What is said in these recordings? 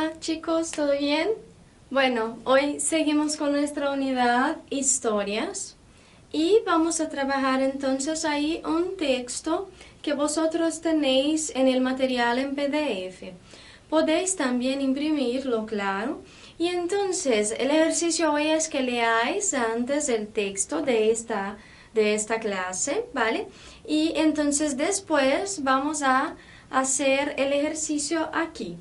Hola chicos, ¿todo bien? Bueno, hoy seguimos con nuestra unidad Historias y vamos a trabajar entonces ahí un texto que vosotros tenéis en el material en PDF. Podéis también imprimirlo, claro. Y entonces el ejercicio hoy es que leáis antes el texto de esta clase, ¿vale? Y entonces después vamos a hacer el ejercicio aquí.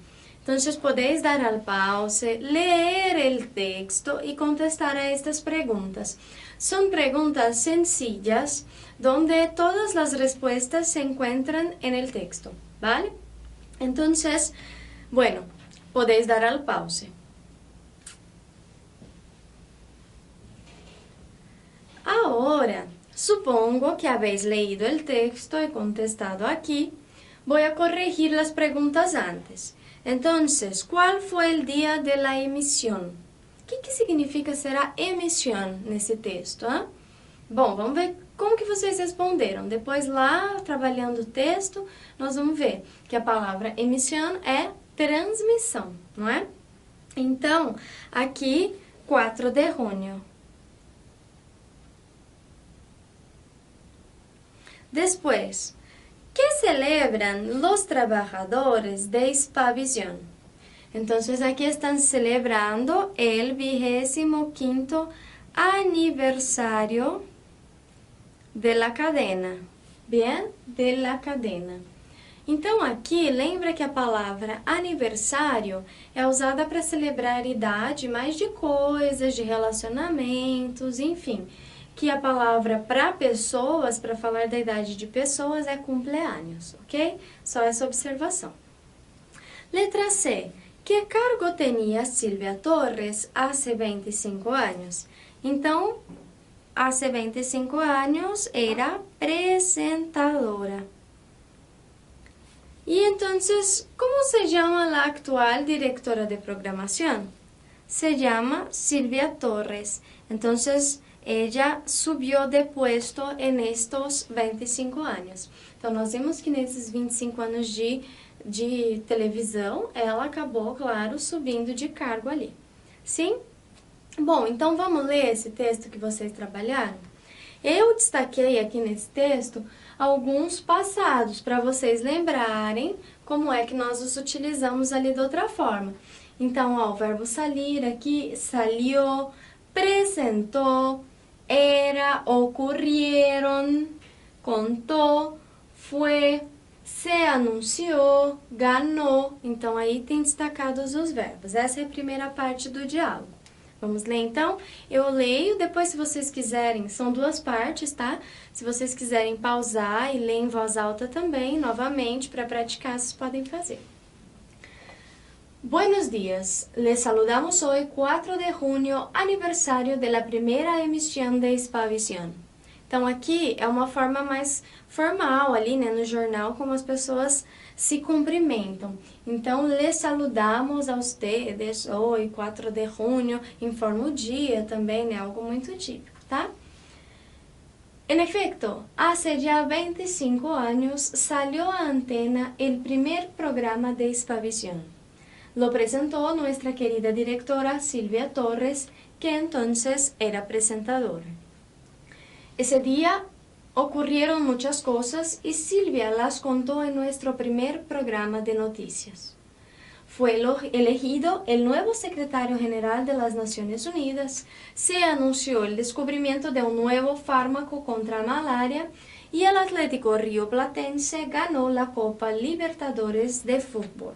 Entonces podéis dar al pause, leer el texto y contestar a estas preguntas. Son preguntas sencillas donde todas las respuestas se encuentran en el texto, ¿vale? Entonces, bueno, podéis dar al pause. Ahora, supongo que habéis leído el texto y contestado aquí. Voy a corregir las preguntas antes. Entonces, ¿cuál fue el día de la emisión? O que significa será emissão nesse texto? Hein? Bom, vamos ver como que vocês responderam. Depois lá, trabalhando o texto, nós vamos ver que a palavra emissão é transmissão, não é? Então, aqui, 4 de junho. Después, ¿qué celebran los trabajadores de Hispavisión? Entonces aquí están celebrando el 25º aniversario de la cadena. Bien? De la cadena. Então aqui, lembra que a palavra aniversário é usada para celebrar a idade mais de coisas, de relacionamentos, enfim. Que a palavra para pessoas, para falar da idade de pessoas, é cumpleaños, ok? Só essa observação. Letra C. Que cargo tinha Silvia Torres hace 25 anos? Então, hace 25 anos era presentadora. E então, como se chama a atual diretora de programação? Se chama Silvia Torres. Então, ella subiu de puesto en estos 25 anos. Então, nós vimos que nesses 25 anos de televisão, ela acabou, claro, subindo de cargo ali. Sim? Bom, então vamos ler esse texto que vocês trabalharam? Eu destaquei aqui nesse texto alguns passados para vocês lembrarem como é que nós os utilizamos ali de outra forma. Então, ó, o verbo salir aqui, salió, presentou, era, ocurrieron, contó, fue, se anunciou, ganhou. Então, aí tem destacados os verbos. Essa é a primeira parte do diálogo. Vamos ler, então? Eu leio, depois, se vocês quiserem, são duas partes, tá? Se vocês quiserem pausar e ler em voz alta também, novamente, para praticar, vocês podem fazer. Buenos días, les saludamos hoy 4 de junio, aniversário de la primeira emisión de Hispavisión. Então aqui é uma forma mais formal ali, né, no jornal, como as pessoas se cumprimentam. Então, les saludamos a ustedes hoy 4 de junio, informa o dia também, né, algo muito típico, tá? En efecto, hace ya 25 años salió a antena el primer programa de Hispavisión. Lo presentó nuestra querida directora Silvia Torres, que entonces era presentadora. Ese día ocurrieron muchas cosas y Silvia las contó en nuestro primer programa de noticias. Fue elegido el nuevo secretario general de las Naciones Unidas, se anunció el descubrimiento de un nuevo fármaco contra malaria y el Atlético Rioplatense ganó la Copa Libertadores de Fútbol.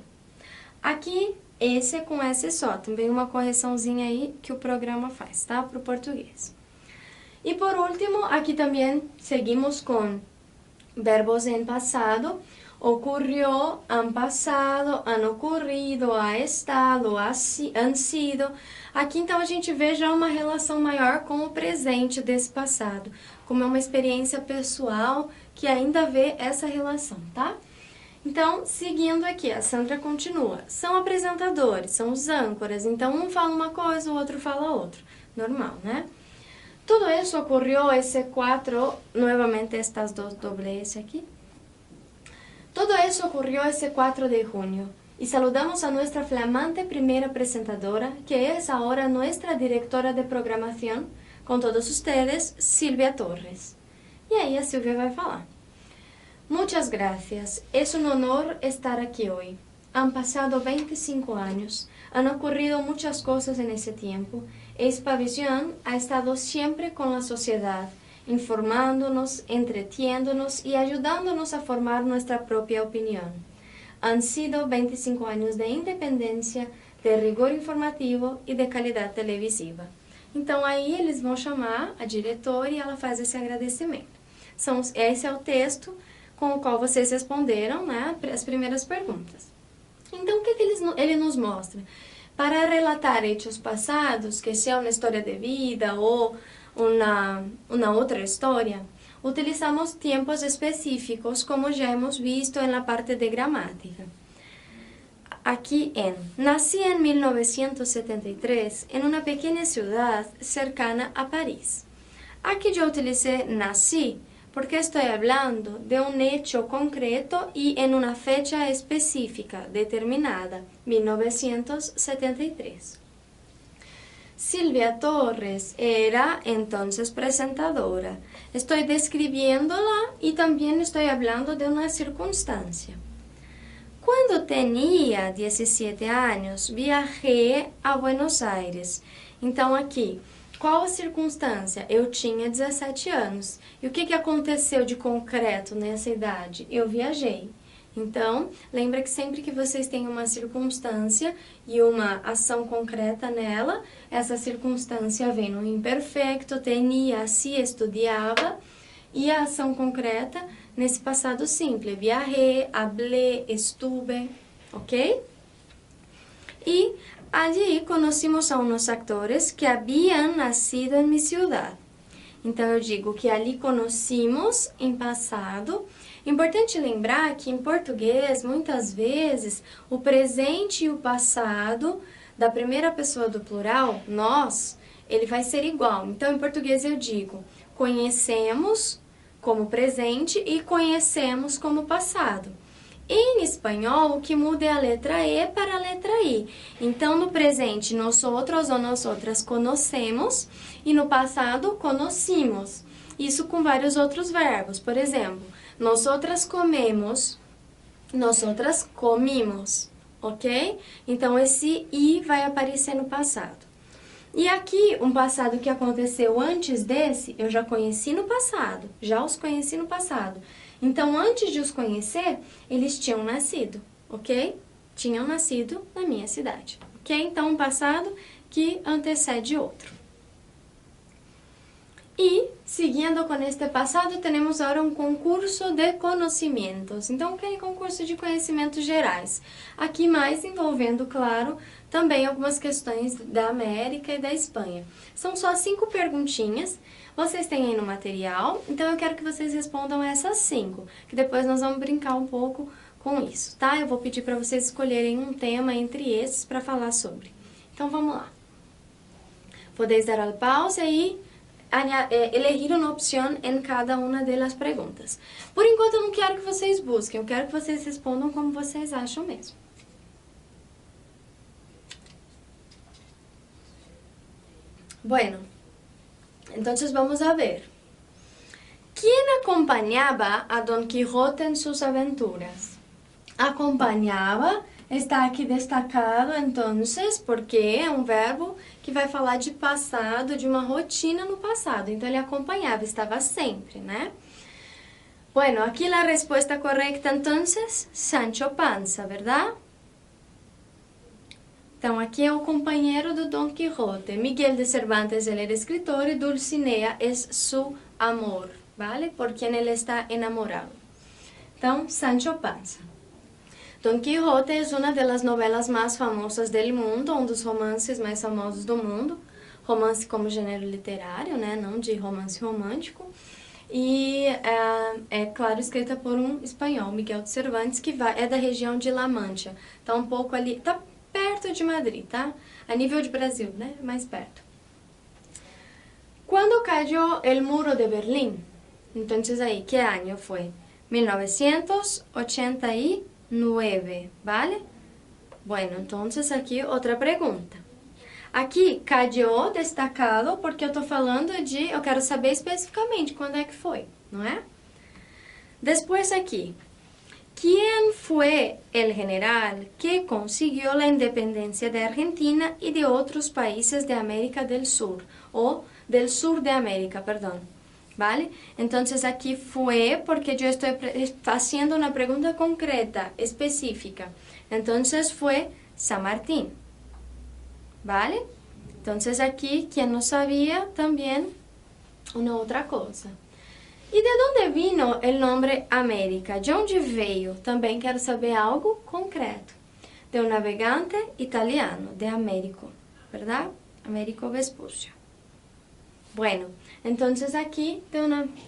Aqui, esse com esse só, também uma correçãozinha aí que o programa faz, tá? Para o português. E por último, aqui também seguimos com verbos em passado. Ocurrió, han pasado, han ocurrido, ha estado, han sido. Aqui, então, a gente vê já uma relação maior com o presente desse passado. Como é uma experiência pessoal que ainda vê essa relação, tá? Então, seguindo aqui, a Sandra continua. São apresentadores, são os âncoras. Então, um fala uma coisa, o outro fala outra. Normal, né? Todo isso ocorreu esse 4, nuevamente estas dos doble S aqui. Todo isso ocorreu esse 4 de junho. Y saludamos a nuestra flamante primera presentadora, que es ahora nuestra directora de programación, con todos ustedes, Silvia Torres. Y ahí a Silvia va a falar. Muchas gracias, es un honor estar aquí hoy. Han pasado 25 años, han ocurrido muchas cosas en ese tiempo. Hispavisión ha estado siempre con la sociedad, informándonos, entretiéndonos y ayudándonos a formar nuestra propia opinión. Han sido 25 anos de independência, de rigor informativo e de qualidade televisiva. Então aí eles vão chamar a diretora e ela faz esse agradecimento. Esse é o texto com o qual vocês responderam, né, as primeiras perguntas. Então o que ele nos mostra? Para relatar hechos passados, que seja uma história de vida ou uma outra história, utilizamos tiempos específicos, como ya hemos visto en la parte de gramática. Aquí nací en 1973 en una pequeña ciudad cercana a París. Aquí yo utilicé nací porque estoy hablando de un hecho concreto y en una fecha específica, determinada, 1973. Silvia Torres era entonces presentadora. Estoy describiéndola y también estoy hablando de una circunstancia. Cuando tenía 17 años, viajé a Buenos Aires. Então aqui, qual a circunstância? Eu tinha 17 anos. E o que aconteceu de concreto nessa idade? Eu viajei. Então, lembra que sempre que vocês têm uma circunstância e uma ação concreta nela, essa circunstância vem no imperfecto, tenía, se estudiava, e a ação concreta nesse passado simples, viajé, hablé, estuve, ok? E allí conhecimos a uns actores que haviam nascido em minha cidade. Então, eu digo que ali conhecimos em passado. Importante lembrar que em português, muitas vezes, o presente e o passado da primeira pessoa do plural, nós, ele vai ser igual. Então, em português eu digo, conhecemos como presente e conhecemos como passado. Em espanhol, o que muda é a letra E para a letra I. Então, no presente, nós outros ou nós outras conhecemos e no passado, conhecimos. Isso com vários outros verbos. Por exemplo, nós outras comemos, nós outras comimos, ok? Então, esse I vai aparecer no passado. E aqui, um passado que aconteceu antes desse, eu já conheci no passado, já os conheci no passado. Então, antes de os conhecer, eles tinham nascido, ok? Tinham nascido na minha cidade, ok? Então, um passado que antecede outro. E, seguindo com este passado, temos agora um concurso de conhecimentos. Então, aquele concurso de conhecimentos gerais. Aqui mais envolvendo, claro, também algumas questões da América e da Espanha. São só 5 perguntinhas. Vocês têm aí no material, então eu quero que vocês respondam essas 5, que depois nós vamos brincar um pouco com isso, tá? Eu vou pedir para vocês escolherem um tema entre esses para falar sobre. Então, vamos lá. Podéis dar al pause e elegir uma opção em cada uma das perguntas. Por enquanto, eu não quero que vocês busquem, eu quero que vocês respondam como vocês acham mesmo. Bueno, entonces vamos a ver. ¿Quién acompañaba a Don Quijote en sus aventuras? Acompañaba está aqui destacado, entonces, porque é um verbo que vai falar de passado, de uma rotina no passado. Então, ele acompanhava, estava sempre, né? Bueno, aqui a resposta correta, entonces, Sancho Panza, ¿verdad? Então, aqui é o companheiro do Don Quijote. Miguel de Cervantes, ele era escritor, e Dulcinea é su amor, ¿vale? Por quem ele está enamorado. Então, Sancho Panza. Don Quijote é uma das novelas mais famosas do mundo, um dos romances mais famosos do mundo. Romance como gênero literário, né? Não de romance romântico. E é claro, escrita por um espanhol, Miguel de Cervantes, que é da região de La Mancha. Tá um pouco ali, tá perto de Madrid, tá? A nível de Brasil, né? Mais perto. Quando cayó el muro de Berlim? Entonces aí, que ano foi? 1989, ¿vale? Bueno, entonces aqui outra pergunta. Aqui, cayó destacado, porque eu tô falando de... Eu quero saber especificamente quando é que foi, não é? Depois aqui. ¿Quién fue el general que consiguió la independencia de Argentina y de otros países de América del Sur? O del sur de América, perdón. ¿Vale? Entonces aquí fue porque yo estoy haciendo una pregunta concreta, específica. Entonces fue San Martín. ¿Vale? Entonces aquí, quien no sabía, también una otra cosa. E de onde vino o nome América? De onde veio? Também quero saber algo concreto. De um navegante italiano, de Américo, ¿verdad? Américo Vespucio. Bueno, entonces aquí,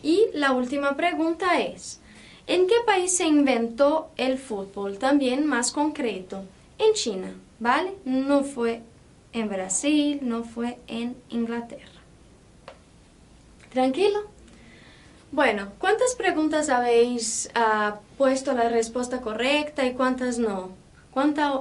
y la última pregunta es, ¿en qué país se inventó el fútbol? También más concreto, en China, ¿vale? No fue en Brasil, no fue en Inglaterra. ¿Tranquilo? Bueno, ¿cuántas preguntas habéis puesto la respuesta correcta y cuántas no?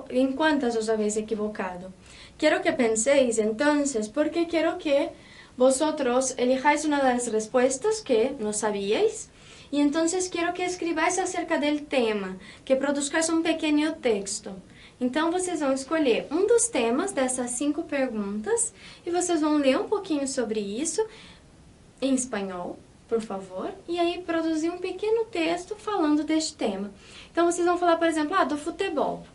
¿En cuántas os habéis equivocado? Quiero que penséis entonces, porque quiero que vosotros elijáis una de las respuestas que no sabíais, y entonces quiero que escribáis acerca del tema, que produzcáis um pequeno texto. Então, vocês vão escolher um dos temas dessas 5 perguntas, e vocês vão ler um pouquinho sobre isso, em espanhol, por favor, e aí produzir um pequeno texto falando deste tema. Então, vocês vão falar, por exemplo, do futebol.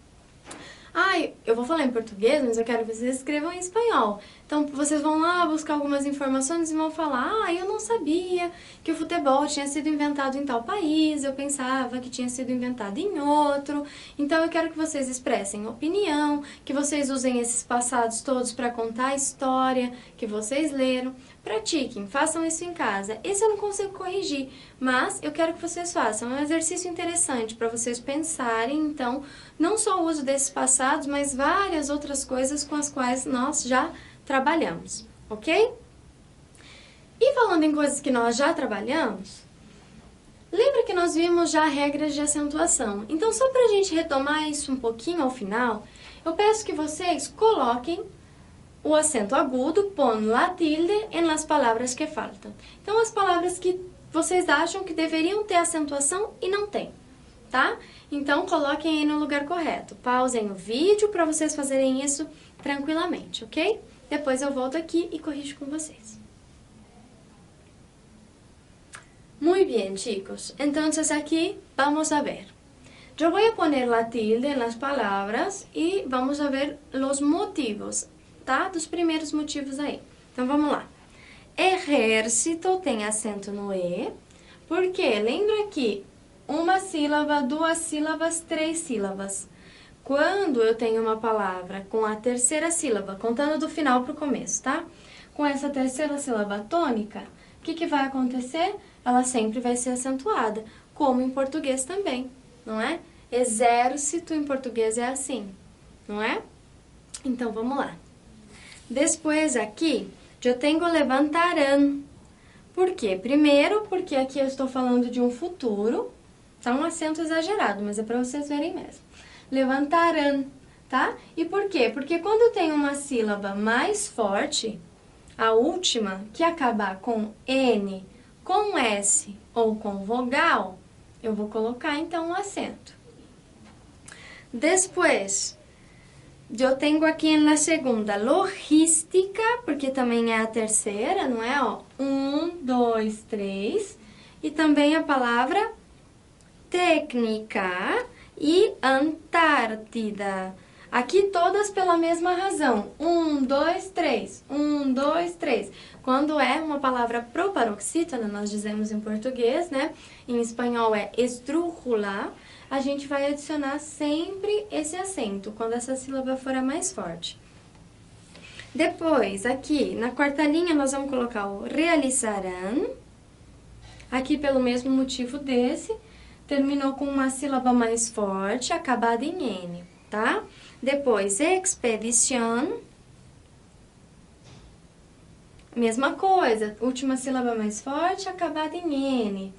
Eu vou falar em português, mas eu quero que vocês escrevam em espanhol. Então, vocês vão lá buscar algumas informações e vão falar, eu não sabia que o futebol tinha sido inventado em tal país, eu pensava que tinha sido inventado em outro. Então, eu quero que vocês expressem opinião, que vocês usem esses passados todos para contar a história que vocês leram. Pratiquem, façam isso em casa. Esse eu não consigo corrigir, mas eu quero que vocês façam. É um exercício interessante para vocês pensarem, então, não só o uso desses passados, mas várias outras coisas com as quais nós já trabalhamos, ok? E falando em coisas que nós já trabalhamos, lembra que nós vimos já regras de acentuação. Então, só para a gente retomar isso um pouquinho ao final, eu peço que vocês coloquem o acento agudo, pon la tilde en las palavras que faltam. Então, as palavras que vocês acham que deveriam ter acentuação e não tem, tá? Então, coloquem aí no lugar correto. Pausem o vídeo para vocês fazerem isso tranquilamente, ok? Depois eu volto aqui e corrijo com vocês. Muy bien, chicos. Entonces, aquí vamos a ver. Yo voy a poner la tilde en las palabras y vamos a ver los motivos, tá? Dos primeiros motivos aí. Então, vamos lá. Ejército tem acento no E, porque lembra que uma sílaba, 2 sílabas, 3 sílabas. Quando eu tenho uma palavra com a terceira sílaba, contando do final para o começo, tá? Com essa terceira sílaba tônica, o que vai acontecer? Ela sempre vai ser acentuada, como em português também, não é? Exército em português é assim, não é? Então, vamos lá. Depois aqui, eu tenho levantarão. Por quê? Primeiro, porque aqui eu estou falando de um futuro, tá um acento exagerado, mas é para vocês verem mesmo. Levantarão, tá? E por quê? Porque quando tem uma sílaba mais forte, a última, que acabar com N, com S ou com vogal, eu vou colocar então um acento. Depois, eu tenho aqui na segunda logística, porque também é a terceira, não é? 1, 2, 3. E também a palavra técnica e Antártida. Aqui todas pela mesma razão. 1, 2, 3. 1, 2, 3. Quando é uma palavra proparoxítona, nós dizemos em português, né? Em espanhol é esdrújula. A gente vai adicionar sempre esse acento, quando essa sílaba for a mais forte. Depois, aqui, na quarta linha, nós vamos colocar o realizarão. Aqui, pelo mesmo motivo desse, terminou com uma sílaba mais forte, acabada em N, tá? Depois, expedición. Mesma coisa, última sílaba mais forte, acabada em N.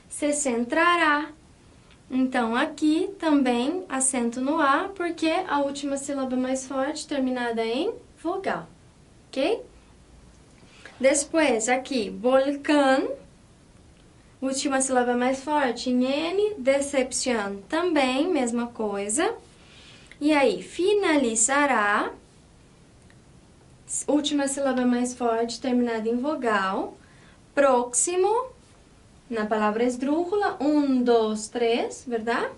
Se centrará. Então, aqui também acento no A, porque a última sílaba mais forte terminada em vogal, ok? Depois, aqui, volcán, última sílaba mais forte em N, decepción, também, mesma coisa. E aí, finalizará, última sílaba mais forte terminada em vogal. Próximo, na palavra esdrújula, 1, 2, 3, verdade?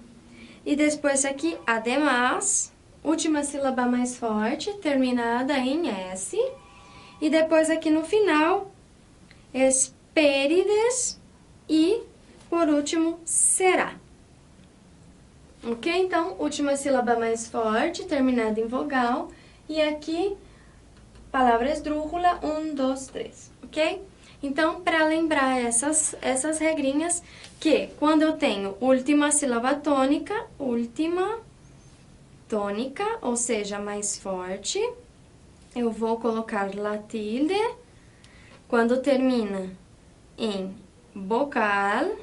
E depois aqui, además, última sílaba mais forte, terminada em S. E depois aqui no final, Hespérides e, por último, será. Ok? Então, última sílaba mais forte, terminada em vogal. E aqui, palavra esdrújula, 1, 2, 3. Ok? Então, para lembrar essas regrinhas, que quando eu tenho última sílaba tônica, última tônica, ou seja, mais forte, eu vou colocar la tilde. Quando termina em vocal,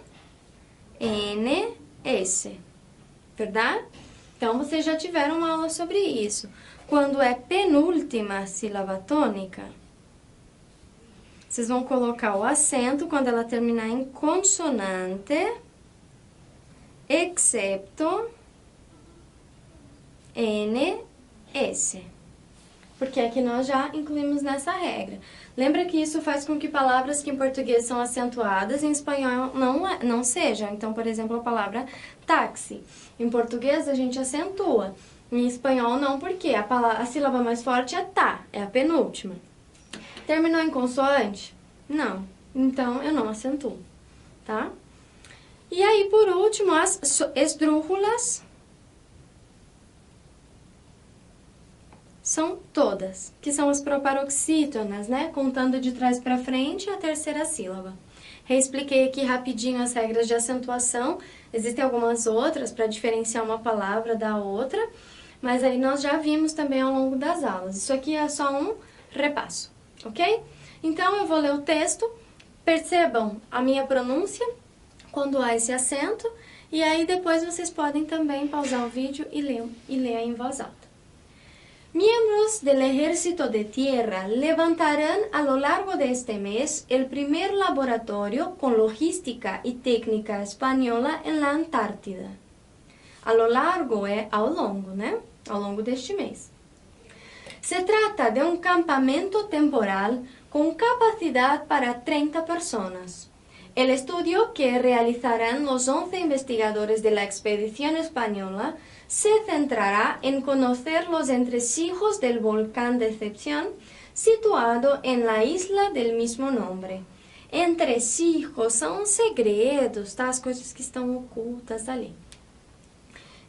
N, S, verdade? Então, vocês já tiveram uma aula sobre isso. Quando é penúltima sílaba tônica, vocês vão colocar o acento quando ela terminar em consonante, excepto N, S. Porque aqui nós já incluímos nessa regra. Lembra que isso faz com que palavras que em português são acentuadas, em espanhol não sejam. Então, por exemplo, a palavra táxi. Em português a gente acentua. Em espanhol não, porque a sílaba mais forte é tá, é a penúltima. Terminou em consoante? Não. Então, eu não acentuo, tá? E aí, por último, as esdrújulas são todas, que são as proparoxítonas, né? Contando de trás para frente a terceira sílaba. Reexpliquei aqui rapidinho as regras de acentuação. Existem algumas outras para diferenciar uma palavra da outra, mas aí nós já vimos também ao longo das aulas. Isso aqui é só um repasso, ok? Então, eu vou ler o texto. Percebam a minha pronúncia quando há esse acento, e aí depois vocês podem também pausar o vídeo e ler em voz alta. Miembros del Ejército de Tierra levantarán a lo largo de este mes el primer laboratorio con logística y técnica española en la Antártida. A lo largo é ao longo, né? Ao longo deste mês. Se trata de un campamento temporal con capacidad para 30 personas. El estudio que realizarán los 11 investigadores de la expedición española se centrará en conocer los entresijos del volcán Decepción situado en la isla del mismo nombre. Entresijos são segredos, tá? As coisas que estão ocultas ali.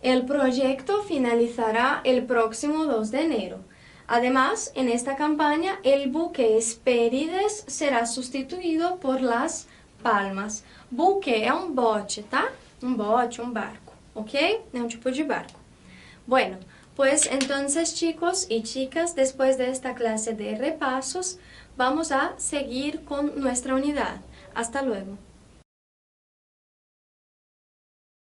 El proyecto finalizará el próximo 2 de enero. Además, en esta campaña, el buque Hespérides será sustituido por las Palmas. Buque é um bote, tá? Um bote, um barco, ok? É um tipo de barco. Bueno, pues entonces, chicos y chicas, después de esta clase de repasos, vamos a seguir con nuestra unidad. Hasta luego.